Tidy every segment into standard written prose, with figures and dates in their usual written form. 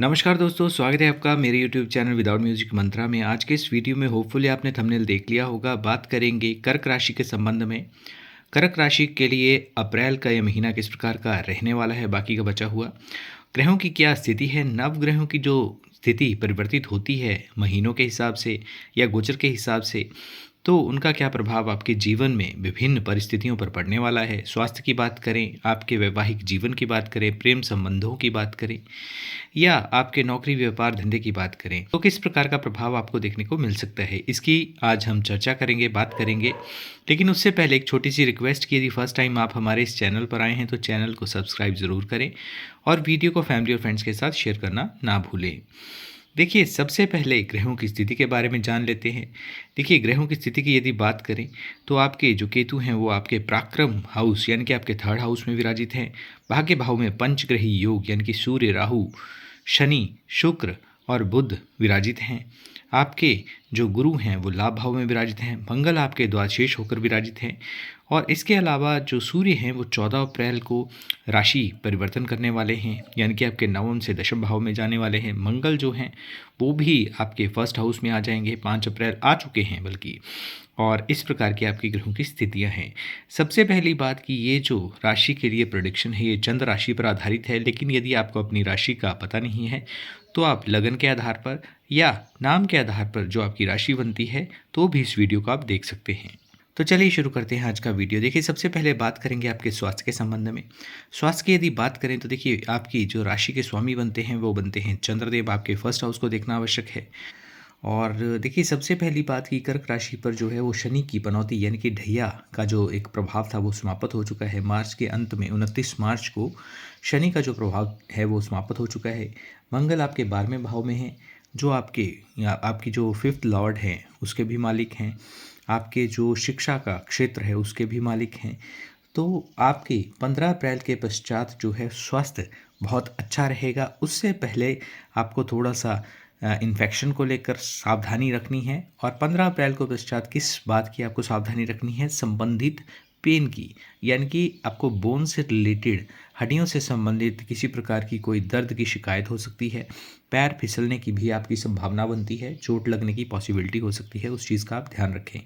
नमस्कार दोस्तों, स्वागत है आपका मेरे यूट्यूब चैनल विदाउट म्यूजिक मंत्रा में। आज के इस वीडियो में होपफुली आपने थंबनेल देख लिया होगा। बात करेंगे कर्क राशि के संबंध में। कर्क राशि के लिए अप्रैल का यह महीना किस प्रकार का रहने वाला है, बाकी का बचा हुआ ग्रहों की क्या स्थिति है, नव ग्रहों की जो स्थिति परिवर्तित होती है महीनों के हिसाब से या गोचर के हिसाब से, तो उनका क्या प्रभाव आपके जीवन में विभिन्न परिस्थितियों पर पड़ने वाला है। स्वास्थ्य की बात करें, आपके वैवाहिक जीवन की बात करें, प्रेम संबंधों की बात करें या आपके नौकरी व्यापार धंधे की बात करें, तो किस प्रकार का प्रभाव आपको देखने को मिल सकता है, इसकी आज हम चर्चा करेंगे, बात करेंगे। लेकिन उससे पहले एक छोटी सी रिक्वेस्ट की, यदि फर्स्ट टाइम आप हमारे इस चैनल पर आए हैं तो चैनल को सब्सक्राइब ज़रूर करें और वीडियो को फैमिली और फ्रेंड्स के साथ शेयर करना ना भूलें। देखिए, सबसे पहले ग्रहों की स्थिति के बारे में जान लेते हैं। देखिए, ग्रहों की स्थिति की यदि बात करें तो आपके जो केतु हैं वो आपके पराक्रम हाउस यानी कि आपके थर्ड हाउस में विराजित हैं। भाग्य भाव में पंचग्रही योग यानी कि सूर्य, राहु, शनि, शुक्र और बुध विराजित हैं। आपके जो गुरु हैं वो लाभ भाव में विराजित हैं। मंगल आपके द्वादशेष होकर विराजित हैं। और इसके अलावा जो सूर्य हैं वो 14 अप्रैल को राशि परिवर्तन करने वाले हैं, यानी कि आपके नवम से दशम भाव में जाने वाले हैं। मंगल जो हैं वो भी आपके फर्स्ट हाउस में आ जाएंगे, 5 अप्रैल आ चुके हैं बल्कि। और इस प्रकार की आपकी ग्रहों की स्थितियां हैं। सबसे पहली बात कि ये जो राशि के लिए प्रेडिक्शन है ये चंद्र राशि पर आधारित है, लेकिन यदि आपको अपनी राशि का पता नहीं है तो आप लगन के आधार पर या नाम के आधार पर जो आपकी राशि बनती है तो भी इस वीडियो को आप देख सकते हैं। तो चलिए शुरू करते हैं आज का वीडियो। देखिए, सबसे पहले बात करेंगे आपके स्वास्थ्य के संबंध में। स्वास्थ्य की यदि बात करें तो देखिए, आपकी जो राशि के स्वामी बनते हैं वो बनते हैं चंद्रदेव। आपके फर्स्ट हाउस को देखना आवश्यक है। और देखिए, सबसे पहली बात कि कर्क राशि पर जो है वो शनि की पनौती यानी कि ढैया का जो एक प्रभाव था वो समाप्त हो चुका है। मार्च के अंत में 29 मार्च को शनि का जो प्रभाव है वो समाप्त हो चुका है। मंगल आपके 12वें भाव में है, जो आपकी जो फिफ्थ लॉर्ड हैं उसके भी मालिक हैं। आपके जो शिक्षा का क्षेत्र है उसके भी मालिक हैं। तो आपके 15 अप्रैल के पश्चात जो है स्वास्थ्य बहुत अच्छा रहेगा। उससे पहले आपको थोड़ा सा इन्फेक्शन को लेकर सावधानी रखनी है। और 15 अप्रैल को पश्चात किस बात की आपको सावधानी रखनी है, संबंधित पेन की, यानी कि आपको बोन से रिलेटेड, हड्डियों से संबंधित किसी प्रकार की कोई दर्द की शिकायत हो सकती है। पैर फिसलने की भी आपकी संभावना बनती है, चोट लगने की पॉसिबिलिटी हो सकती है, उस चीज़ का आप ध्यान रखें।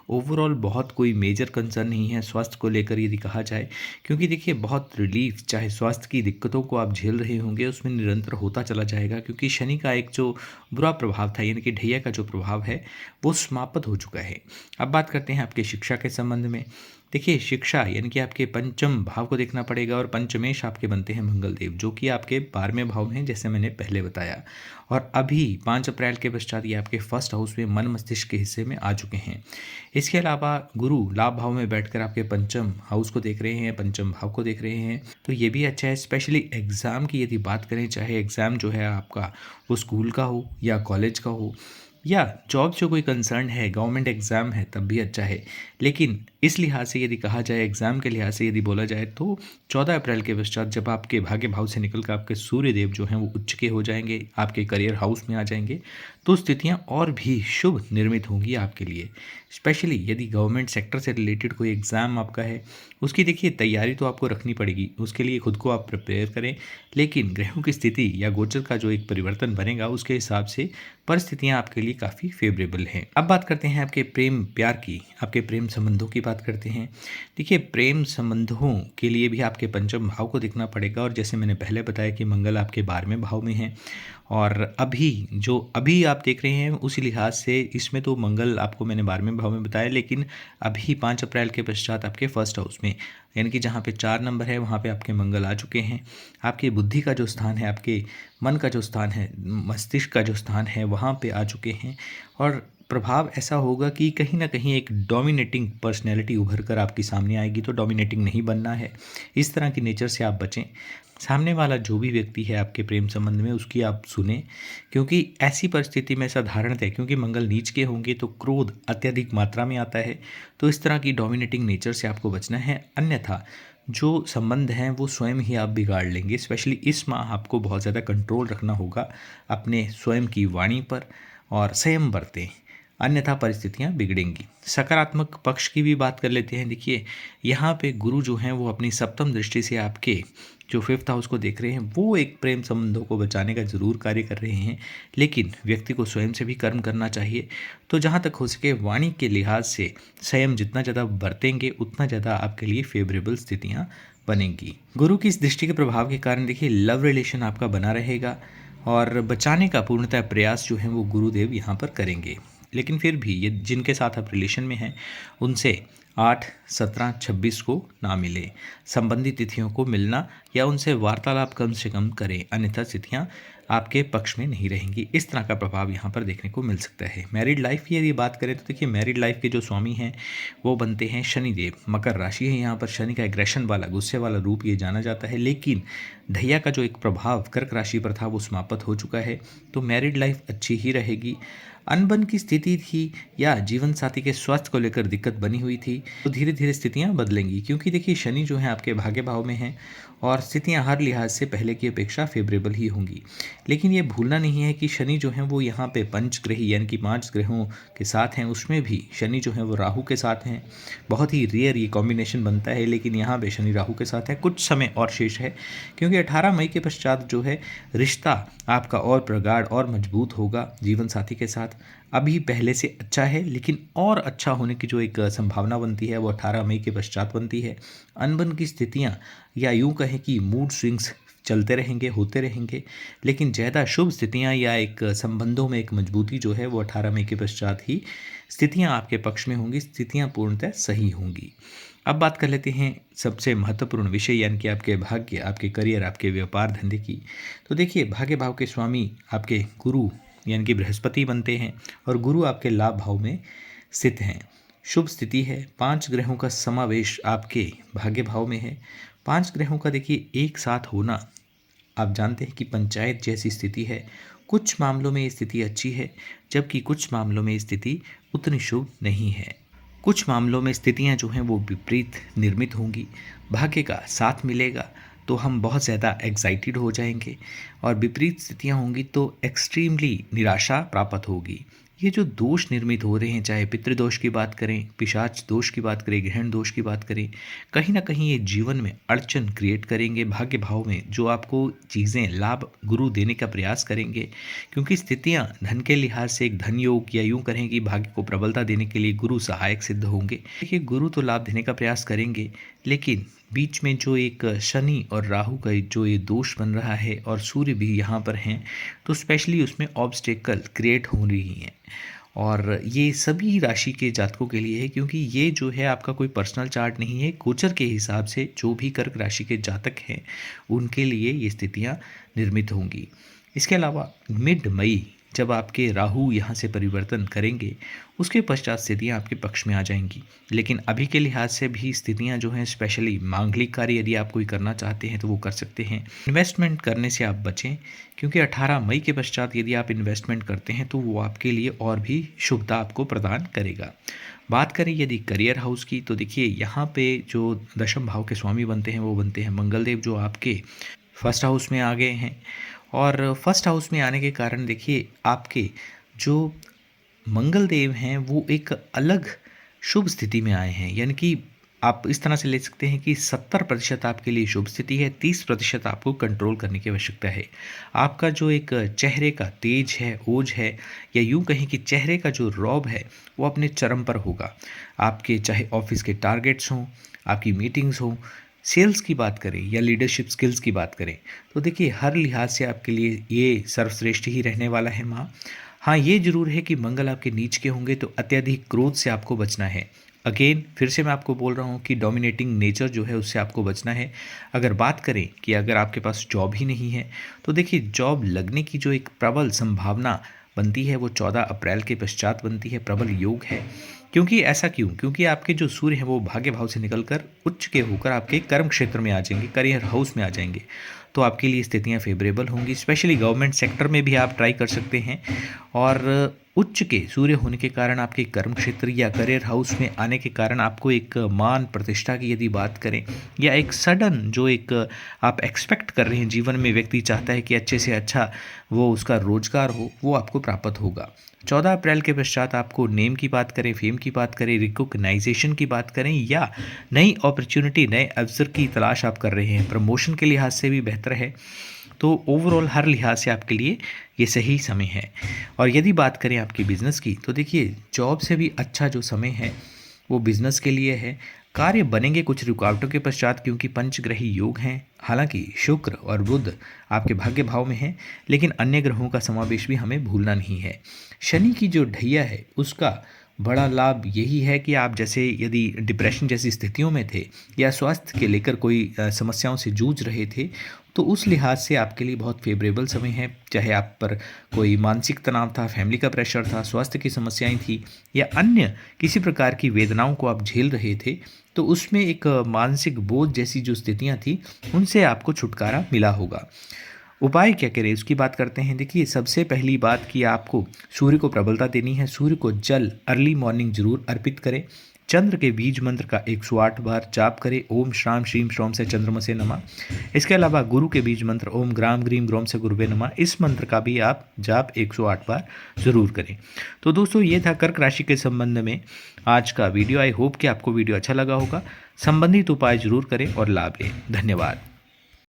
ओवरऑल बहुत कोई मेजर कंसर्न नहीं है स्वास्थ्य को लेकर यदि कहा जाए, क्योंकि देखिए बहुत रिलीफ, चाहे स्वास्थ्य की दिक्कतों को आप झेल रहे होंगे उसमें निरंतर होता चला जाएगा, क्योंकि शनि का एक जो बुरा प्रभाव था यानी कि ढैया का जो प्रभाव है वो समाप्त हो चुका है। अब बात करते हैं आपके शिक्षा के संबंध में। देखिए, शिक्षा यानी कि आपके पंचम भाव को देखना पड़ेगा और पंचमेश आपके बनते हैं मंगल देव, जो कि आपके 12वें भाव में हैं, जैसे मैंने पहले बताया। और अभी 5 अप्रैल के पश्चात ये आपके फर्स्ट हाउस में मन मस्तिष्क के हिस्से में आ चुके हैं। इसके अलावा गुरु लाभ भाव में बैठकर आपके पंचम हाउस को देख रहे हैं, पंचम भाव को देख रहे हैं, तो ये भी अच्छा है। स्पेशली एग्ज़ाम की यदि बात करें, चाहे एग्ज़ाम जो है आपका वो स्कूल का हो या कॉलेज का हो या जॉब से कोई कंसर्न है, गवर्नमेंट एग्ज़ाम है तब भी अच्छा है। लेकिन इस लिहाज से यदि कहा जाए, एग्ज़ाम के लिहाज से यदि बोला जाए, तो 14 अप्रैल के पश्चात जब आपके भाग्य भाव से निकल कर आपके सूर्य देव जो हैं वो उच्च के हो जाएंगे, आपके करियर हाउस में आ जाएंगे, तो स्थितियां और भी शुभ निर्मित होंगी आपके लिए। स्पेशली यदि गवर्नमेंट सेक्टर से रिलेटेड कोई एग्ज़ाम आपका है, उसकी देखिए तैयारी तो आपको रखनी पड़ेगी, उसके लिए खुद को आप प्रिपेयर करें। लेकिन ग्रहों की स्थिति या गोचर का जो एक परिवर्तन बनेगा उसके हिसाब से परिस्थितियां आपके लिए काफ़ी फेवरेबल हैं। अब बात करते हैं आपके प्रेम प्यार की, आपके प्रेम संबंधों की बात करते हैं। देखिए, प्रेम संबंधों के लिए भी आपके पंचम भाव को देखना पड़ेगा, और जैसे मैंने पहले बताया कि मंगल आपके 12वें भाव में है। और अभी आप देख रहे हैं उसी लिहाज से इसमें तो मंगल आपको मैंने 12वें भाव में बताया, लेकिन अभी 5 अप्रैल के पश्चात आपके फर्स्ट हाउस में, यानी कि जहाँ पे 4 नंबर है वहाँ पे आपके मंगल आ चुके हैं। आपकी बुद्धि का जो स्थान है, आपके मन का जो स्थान है, मस्तिष्क का जो स्थान है, वहाँ पे आ चुके हैं। और प्रभाव ऐसा होगा कि कहीं ना कहीं एक डोमिनेटिंग पर्सनैलिटी उभर कर आपके सामने आएगी, तो डोमिनेटिंग नहीं बनना है, इस तरह की नेचर से आप बचें। सामने वाला जो भी व्यक्ति है आपके प्रेम संबंध में उसकी आप सुने, क्योंकि ऐसी परिस्थिति में साधारणत है, क्योंकि मंगल नीच के होंगे तो क्रोध अत्यधिक मात्रा में आता है, तो इस तरह की डोमिनेटिंग नेचर से आपको बचना है। अन्यथा जो संबंध हैं वो स्वयं ही आप बिगाड़ लेंगे। स्पेशली इस माह आपको बहुत ज़्यादा कंट्रोल रखना होगा अपने स्वयं की वाणी पर, और संयम बरतें। अन्यथा परिस्थितियां बिगड़ेंगी। सकारात्मक पक्ष की भी बात कर लेते हैं। देखिए यहाँ पे गुरु जो हैं वो अपनी सप्तम दृष्टि से आपके जो फिफ्थ हाउस को देख रहे हैं, वो एक प्रेम संबंधों को बचाने का ज़रूर कार्य कर रहे हैं, लेकिन व्यक्ति को स्वयं से भी कर्म करना चाहिए। तो जहाँ तक हो सके वाणी के लिहाज से संयम जितना ज़्यादा बरतेंगे उतना ज़्यादा आपके लिए फेवरेबल स्थितियाँ बनेंगी। गुरु की इस दृष्टि के प्रभाव के कारण देखिए लव रिलेशन आपका बना रहेगा और बचाने का पूर्णतः प्रयास जो है वो गुरुदेव यहाँ पर करेंगे। लेकिन फिर भी ये जिनके साथ आप रिलेशन में हैं उनसे 8, 17, 26 को ना मिले, संबंधित तिथियों को मिलना या उनसे वार्तालाप कम से कम करें, अन्यथा तिथियाँ आपके पक्ष में नहीं रहेंगी। इस तरह का प्रभाव यहाँ पर देखने को मिल सकता है। मैरिड लाइफ की यदि बात करें तो देखिए मैरिड लाइफ के जो स्वामी हैं वो बनते हैं शनिदेव। मकर राशि है, यहाँ पर शनि का एग्रेशन वाला गुस्से वाला रूप ये जाना जाता है, लेकिन ढैया का जो एक प्रभाव कर्क राशि पर था वो समाप्त हो चुका है, तो मैरिड लाइफ अच्छी ही रहेगी। अनबन की स्थिति थी या जीवन साथी के स्वास्थ्य को लेकर दिक्कत बनी हुई थी, तो धीरे धीरे स्थितियां बदलेंगी, क्योंकि देखिए शनि जो है आपके भाग्य भाव में है और स्थितियां हर लिहाज से पहले की अपेक्षा फेवरेबल ही होंगी। लेकिन ये भूलना नहीं है कि शनि जो है वो यहाँ पे पंचग्रही यानी कि 5 ग्रहों के साथ हैं, उसमें भी शनि जो है वो राहु के साथ हैं। बहुत ही रेयर ये कॉम्बिनेशन बनता है, लेकिन यहाँ पे शनि राहु के साथ है। कुछ समय और शेष है, क्योंकि 18 मई के पश्चात जो है रिश्ता आपका और प्रगाढ़ और मजबूत होगा जीवन साथी के साथ। अभी पहले से अच्छा है, लेकिन और अच्छा होने की जो एक संभावना बनती है वो 18 मई के पश्चात बनती है। अनबन की स्थितियां या यूं कहें कि मूड स्विंग्स चलते रहेंगे, होते रहेंगे, लेकिन ज़्यादा शुभ स्थितियां या एक संबंधों में एक मजबूती जो है वो 18 मई के पश्चात ही स्थितियां आपके पक्ष में होंगी, स्थितियां पूर्णतः सही होंगी। अब बात कर लेते हैं सबसे महत्वपूर्ण विषय यानी कि आपके भाग्य, आपके करियर, आपके व्यापार धंधे की। तो देखिए भाग्य भाव के स्वामी आपके गुरु यानी कि बृहस्पति बनते हैं और गुरु आपके लाभ भाव में स्थित हैं। शुभ स्थिति है, 5 ग्रहों का समावेश आपके भाग्य भाव में है। 5 ग्रहों का देखिए एक साथ होना, आप जानते हैं कि पंचायत जैसी स्थिति है। कुछ मामलों में ये स्थिति अच्छी है, जबकि कुछ मामलों में स्थिति उतनी शुभ नहीं है। कुछ मामलों में स्थितियां जो हैं वो विपरीत निर्मित होंगी। भाग्य का साथ मिलेगा तो हम बहुत ज़्यादा एक्साइटेड हो जाएंगे, और विपरीत स्थितियां होंगी तो एक्सट्रीमली निराशा प्राप्त होगी। ये जो दोष निर्मित हो रहे हैं, चाहे पितृदोष की बात करें, पिशाच दोष की बात करें, ग्रहण दोष की बात करें, कहीं ना कहीं ये जीवन में अड़चन क्रिएट करेंगे। भाग्य भाव में जो आपको चीज़ें लाभ गुरु देने का प्रयास करेंगे, क्योंकि स्थितियां धन के लिहाज से एक धन योग या यूं करें कि भाग्य को प्रबलता देने के लिए गुरु सहायक सिद्ध होंगे। देखिए गुरु तो लाभ देने का प्रयास करेंगे, लेकिन बीच में जो एक शनि और राहु का जो ये दोष बन रहा है और सूर्य भी यहाँ पर हैं, तो स्पेशली उसमें ऑब्स्टेकल क्रिएट हो रही हैं। और ये सभी राशि के जातकों के लिए है, क्योंकि ये जो है आपका कोई पर्सनल चार्ट नहीं है। गोचर के हिसाब से जो भी कर्क राशि के जातक हैं उनके लिए ये स्थितियाँ निर्मित होंगी। इसके अलावा मिड मई जब आपके राहु यहाँ से परिवर्तन करेंगे, उसके पश्चात स्थितियाँ आपके पक्ष में आ जाएंगी। लेकिन अभी के लिहाज से भी स्थितियाँ जो हैं, स्पेशली मांगलिक कार्य यदि आप कोई करना चाहते हैं तो वो कर सकते हैं। इन्वेस्टमेंट करने से आप बचें, क्योंकि 18 मई के पश्चात यदि आप इन्वेस्टमेंट करते हैं तो वो आपके लिए और भी शुभता आपको प्रदान करेगा। बात करें यदि करियर हाउस की, तो देखिए यहाँ पे जो दशम भाव के स्वामी बनते हैं वो बनते हैं मंगलदेव, जो आपके फर्स्ट हाउस में आ गए हैं। और फर्स्ट हाउस में आने के कारण देखिए आपके जो मंगल देव हैं वो एक अलग शुभ स्थिति में आए हैं, यानी कि आप इस तरह से ले सकते हैं कि 70% आपके लिए शुभ स्थिति है, 30% आपको कंट्रोल करने की आवश्यकता है। आपका जो एक चेहरे का तेज है, ओज है, या यूं कहें कि चेहरे का जो रौब है वो अपने चरम पर होगा। आपके चाहे ऑफिस के टारगेट्स हों, आपकी मीटिंग्स हों, सेल्स की बात करें या लीडरशिप स्किल्स की बात करें, तो देखिए हर लिहाज से आपके लिए ये सर्वश्रेष्ठ ही रहने वाला है माँ। हाँ, ये जरूर है कि मंगल आपके नीच के होंगे तो अत्यधिक क्रोध से आपको बचना है। अगेन फिर से मैं आपको बोल रहा हूँ कि डोमिनेटिंग नेचर जो है उससे आपको बचना है। अगर बात करें कि अगर आपके पास जॉब ही नहीं है, तो देखिए जॉब लगने की जो एक प्रबल संभावना बनती है वो 14 अप्रैल के पश्चात बनती है, प्रबल योग है। क्योंकि ऐसा क्यों? क्योंकि आपके जो सूर्य हैं वो भाग्य भाव से निकलकर उच्च के होकर आपके कर्म क्षेत्र में आ जाएंगे, करियर हाउस में आ जाएंगे, तो आपके लिए स्थितियां फेवरेबल होंगी। स्पेशली गवर्नमेंट सेक्टर में भी आप ट्राई कर सकते हैं। और उच्च के सूर्य होने के कारण आपके कर्म क्षेत्र या करियर हाउस में आने के कारण आपको एक मान प्रतिष्ठा की यदि बात करें, या एक सडन जो एक आप एक्सपेक्ट कर रहे हैं जीवन में, व्यक्ति चाहता है कि अच्छे से अच्छा वो उसका रोजगार हो, वो आपको प्राप्त होगा। 14 अप्रैल के पश्चात आपको नेम की बात करें, फेम की बात करें, रिकॉग्नाइजेशन की बात करें, या नई अपॉर्चुनिटी, नए अवसर की तलाश आप कर रहे हैं, प्रमोशन के लिहाज से भी बेहतर है। तो ओवरऑल हर लिहाज से आपके लिए ये सही समय है। और यदि बात करें आपकी बिज़नेस की, तो देखिए जॉब से भी अच्छा जो समय है वो बिज़नेस के लिए है। कार्य बनेंगे कुछ रुकावटों के पश्चात, क्योंकि पंचग्रही योग हैं। हालांकि शुक्र और बुध आपके भाग्य भाव में हैं, लेकिन अन्य ग्रहों का समावेश भी हमें भूलना नहीं है। शनि की जो ढैया है उसका बड़ा लाभ यही है कि आप जैसे यदि डिप्रेशन जैसी स्थितियों में थे, या स्वास्थ्य के लेकर कोई समस्याओं से जूझ रहे थे, तो उस लिहाज से आपके लिए बहुत फेवरेबल समय है। चाहे आप पर कोई मानसिक तनाव था, फैमिली का प्रेशर था, स्वास्थ्य की समस्याएं थी, या अन्य किसी प्रकार की वेदनाओं को आप झेल रहे थे, तो उसमें एक मानसिक बोझ जैसी जो स्थितियां थी उनसे आपको छुटकारा मिला होगा। उपाय क्या करें उसकी बात करते हैं। देखिए सबसे पहली बात कि आपको सूर्य को प्रबलता देनी है। सूर्य को जल अर्ली मॉर्निंग जरूर अर्पित करें। चंद्र के बीज मंत्र का 108 बार जाप करें, ओम श्राम श्रीम श्रोम से चंद्रमसे नमः। इसके अलावा गुरु के बीज मंत्र ओम ग्राम ग्रीम ग्रोम से गुरुवे नमः, इस मंत्र का भी आप जाप 108 बार जरूर करें। तो दोस्तों ये था कर्क राशि के संबंध में आज का वीडियो। आई होप कि आपको वीडियो अच्छा लगा होगा। संबंधित उपाय जरूर करें और लाभ लें। धन्यवाद।